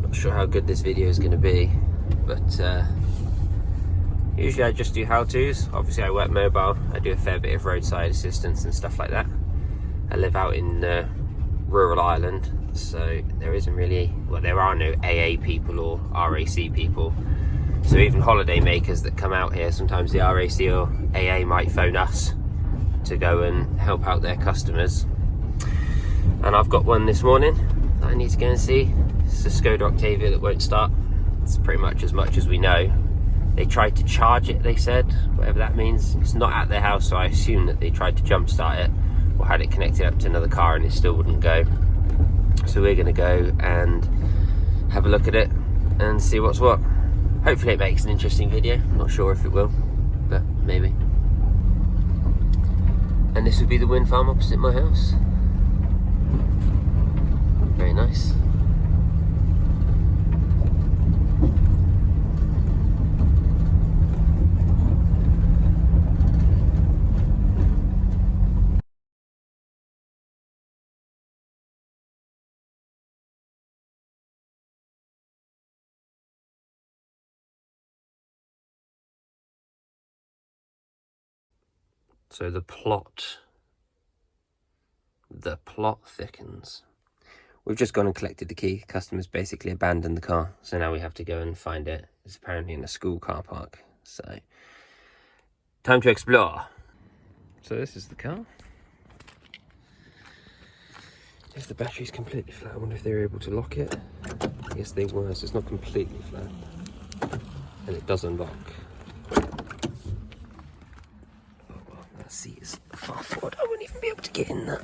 Not sure how good this video is going to be, but usually I just do how-tos. Obviously I work mobile, I do a fair bit of roadside assistance and stuff like that. I live out in rural Ireland, so there isn't really, well, there are no AA people or RAC people. So even holiday makers that come out here, sometimes the RAC or AA might phone us to go and help out their customers. And I've got one this morning that I need to go and see. It's a Skoda Octavia that won't start. It's pretty much as we know. They tried to charge it, they said, whatever that means. It's not at their house, so I assume that they tried to jump start it or had it connected up to another car and it still wouldn't go. So we're gonna go and have a look at it and see what's what. Hopefully it makes an interesting video. Not sure if it will, but maybe. And this would be the wind farm opposite my house. Very nice. So the plot thickens. We've just gone and collected the key. Customers basically abandoned the car, so now we have to go and find it. It's apparently in a school car park, so time to explore. So this is the car. If the battery's completely flat, I wonder if they were able to lock it. I guess they were, so it's not completely flat. And it does unlock. That seat is far forward. I wouldn't even be able to get in that.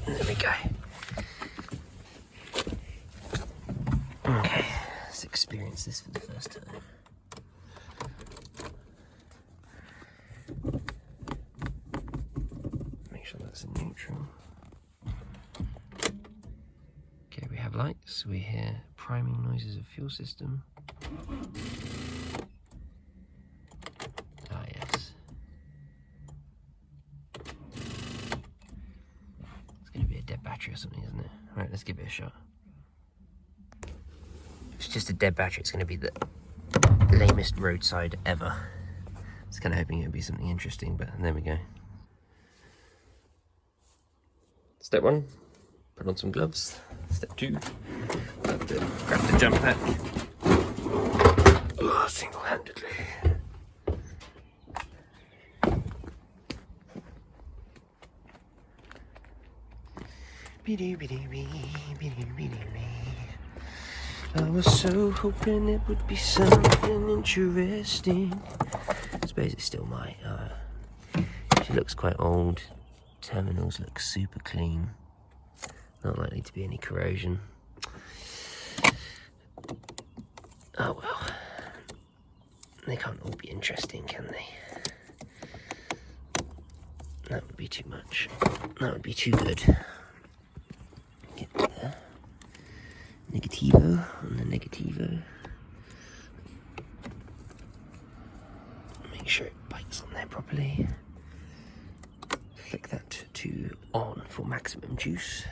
There we go. Okay, let's experience this for the first time. Make sure that's in neutral. Okay, we have lights. We hear priming noises of fuel system. Battery or something, isn't it? Right, let's give it a shot. If it's just a dead battery, it's going to be the lamest roadside ever. I was kind of hoping it would be something interesting, but there we go. Step 1, put on some gloves. Step 2, grab the jump pack. Oh, single-handedly. I was so hoping it would be something interesting. I suppose it still might. She looks quite old. Terminals look super clean. Not likely to be any corrosion. Oh well. They can't all be interesting, can they? That would be too much. That would be too good. Get the negativo on the negativo. Make sure it bites on there properly. Flick that to on for maximum juice.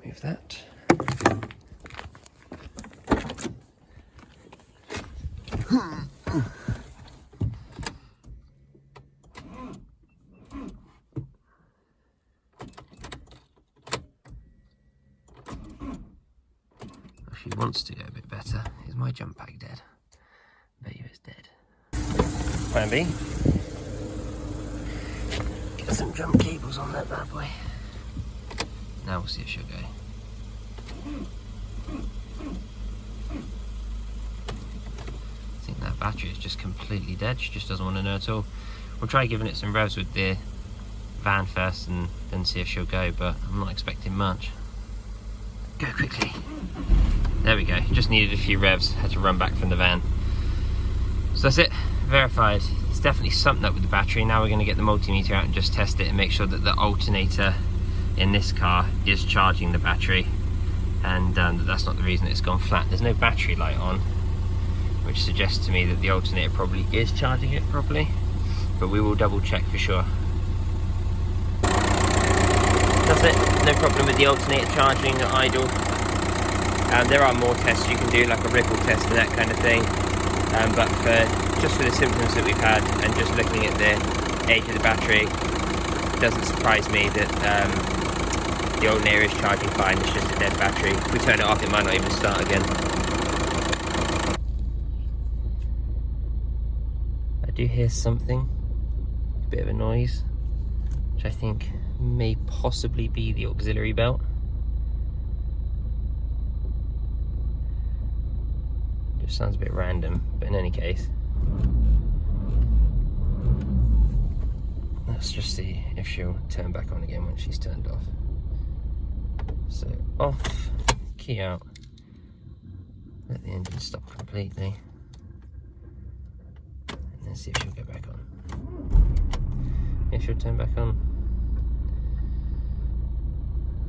Move that. She wants to go a bit better. Is my jump pack dead? I bet you it's dead. Plan B. Get some jump cables on that bad boy. Now we'll see if she'll go. I think that battery is just completely dead. She just doesn't want to know at all. We'll try giving it some revs with the van first and then see if she'll go, but I'm not expecting much. Go quickly. There we go, just needed a few revs, had to run back from the van. So that's it, verified. It's definitely something up with the battery. Now we're going to get the multimeter out and just test it and make sure that the alternator in this car is charging the battery, and that's not the reason it's gone flat. There's no battery light on, which suggests to me that the alternator probably is charging it properly, but we will double check for sure. That's it. No problem with the alternator charging at idle. There are more tests you can do, like a ripple test and that kind of thing. But just for the symptoms that we've had and just looking at the age of the battery, it doesn't surprise me that the alternator is charging fine. It's just a dead battery. If we turn it off, it might not even start again. I do hear something, a bit of a noise, which I think may possibly be the auxiliary belt. Just sounds a bit random, but in any case, let's just see if she'll turn back on again when she's turned off. So off, key out, let the engine stop completely, and then see if she'll go back on. Yeah, she'll turn back on.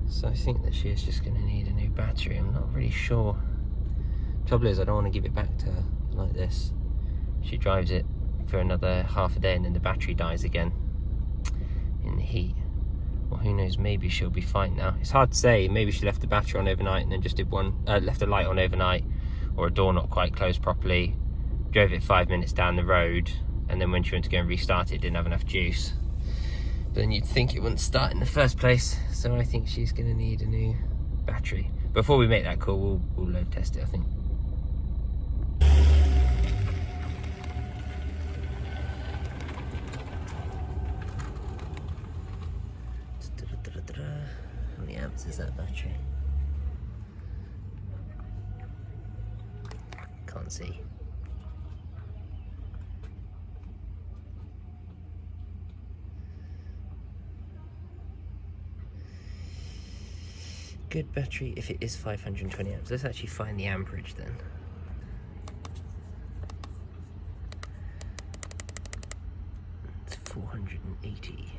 So I think that she is just going to need a new battery. I'm not really sure. Trouble is, I don't want to give it back to her like this. She drives it for another half a day and then the battery dies again in the heat. Well, who knows, maybe she'll be fine now. It's hard to say. Maybe she left the battery on overnight and then just did left a light on overnight, or a door not quite closed properly, drove it 5 minutes down the road, and then when she went to go and restart it, didn't have enough juice. But then you'd think it wouldn't start in the first place. So I think she's going to need a new battery. Before we make that call, we'll load test it, I think. How many amps is that battery? Can't see. Good battery if it is 520 amps. Let's actually find the amperage then. It's 480.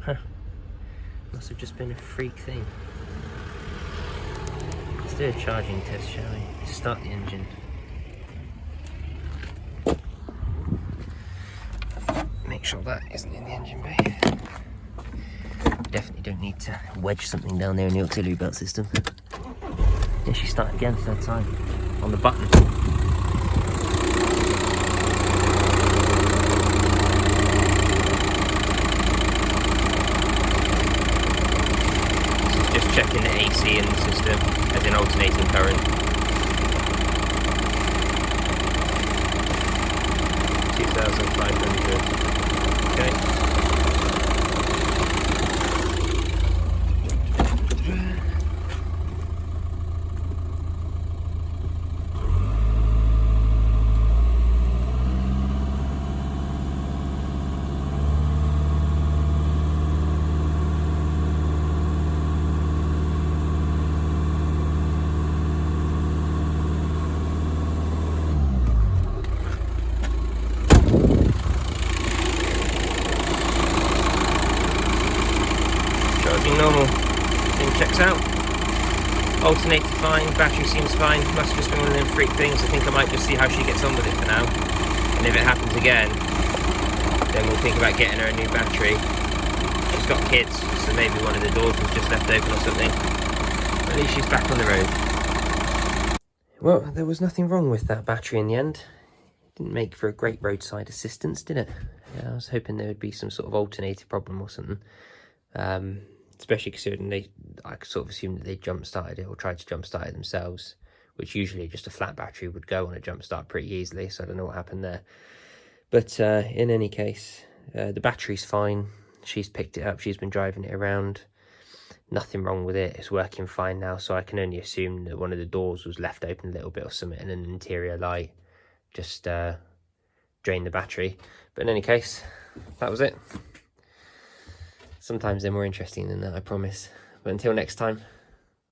Huh. Must have just been a freak thing. Let's do a charging test, shall we? Start the engine. Make sure that isn't in the engine bay. Definitely don't need to wedge something down there in the auxiliary belt system. Yeah, she started again, third time, on the button. This is just checking the AC in the system, as in alternating current. 2,500. Okay. Normal, thing checks out. Alternator fine, battery seems fine. Must have just been one of them freak things. I think I might just see how she gets on with it for now. And if it happens again, then we'll think about getting her a new battery. She's got kids, so maybe one of the doors was just left open or something. At least she's back on the road. Well, there was nothing wrong with that battery in the end. Didn't make for a great roadside assistance, did it? Yeah, I was hoping there would be some sort of alternator problem or something. Especially considering I sort of assumed that they jump-started it or tried to jump-start it themselves, which usually just a flat battery would go on a jump-start pretty easily, so I don't know what happened there. But in any case, the battery's fine. She's picked it up, she's been driving it around. Nothing wrong with it, it's working fine now, so I can only assume that one of the doors was left open a little bit or something, and an interior light just drained the battery. But in any case, that was it. Sometimes they're more interesting than that, I promise. But until next time,